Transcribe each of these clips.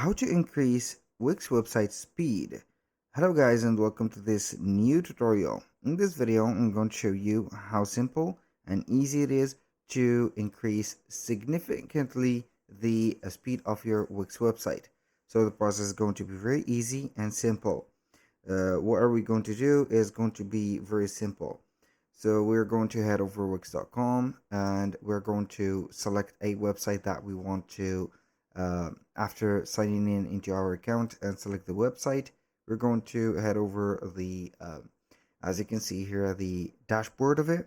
How to increase Wix website speed. Hello guys and welcome to this new tutorial. In this video I'm going to show you how simple and easy it is to increase significantly the speed of your Wix website. So the process is going to be very easy and simple. What are we going to do is going to be very simple. So we're going to head over wix.com and we're going to select a website that we want to after signing in into our account and select the website. We're going to head over the as you can see here, the dashboard of it.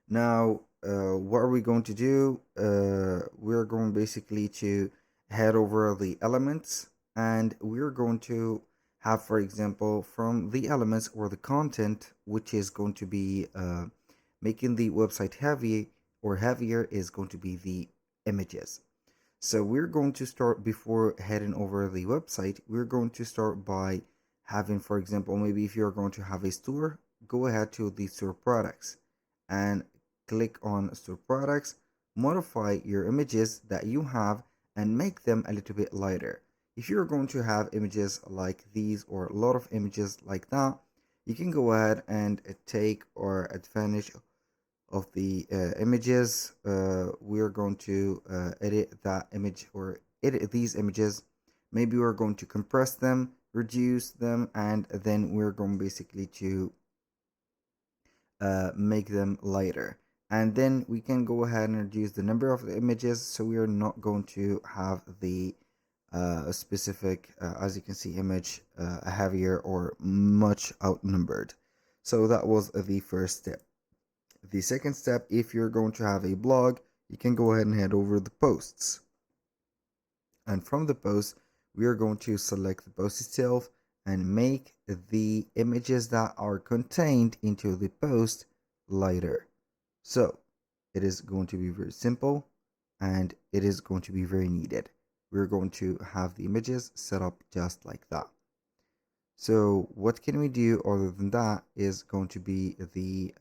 Now what are we going to do? We're going basically to head over the elements, and we're going to have, for example, from the elements or the content, which is going to be making the website heavy or heavier, is going to be the images. So we're going to start, before heading over the website, we're going to start by having, for example, maybe if you're going to have a store, go ahead to the store products and click on store products, modify your images that you have and make them a little bit lighter. If you're going to have images like these or a lot of images like that, you can go ahead and take or advantage of the images. We are going to edit that image or edit these images. Maybe we're going to compress them, reduce them, and then we're going basically to make them lighter. And then we can go ahead and reduce the number of the images, so we are not going to have the specific, as you can see, image heavier or much outnumbered. So that was the first step. The second step, if you're going to have a blog, you can go ahead and head over the posts. And from the post, we are going to select the post itself and make the images that are contained into the post lighter. So it is going to be very simple and it is going to be very needed. We're going to have the images set up just like that. So what can we do other than that is going to be the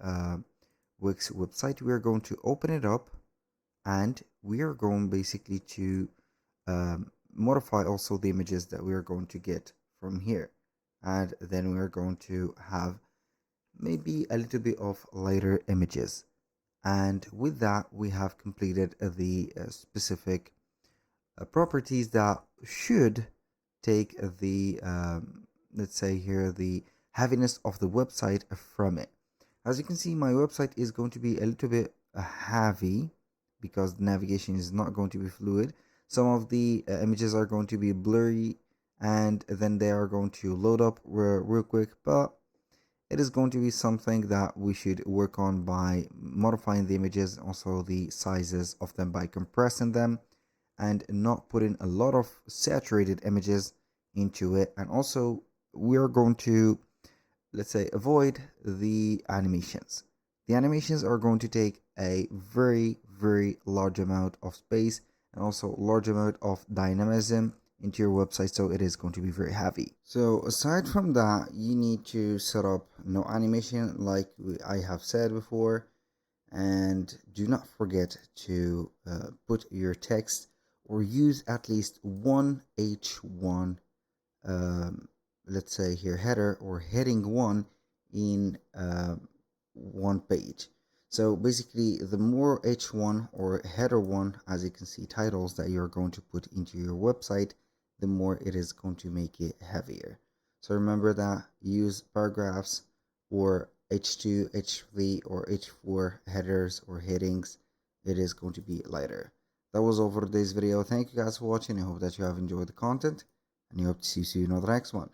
Wix website. We are going to open it up and we are going basically to modify also the images that we are going to get from here, and then we are going to have maybe a little bit of lighter images, and with that we have completed the specific properties that should take the let's say here, the heaviness of the website from it. As you can see, my website is going to be a little bit heavy because the navigation is not going to be fluid. Some of the images are going to be blurry and then they are going to load up real quick, but it is going to be something that we should work on by modifying the images, also the sizes of them, by compressing them and not putting a lot of saturated images into it. And also we are going to, let's say, avoid the animations. The animations are going to take a very large amount of space and also large amount of dynamism into your website, so it is going to be very heavy. So aside from that, you need to set up no animation like I have said before, and do not forget to put your text or use at least one H1 let's say here header or heading 1 in one page. So basically, the more H1 or header 1, as you can see, titles that you're going to put into your website, the more it is going to make it heavier. So remember that, use paragraphs or H2, H3 or H4 headers or headings. It is going to be lighter. That was all for today's video. Thank you guys for watching. I hope that you have enjoyed the content and I hope to see you soon on the next one.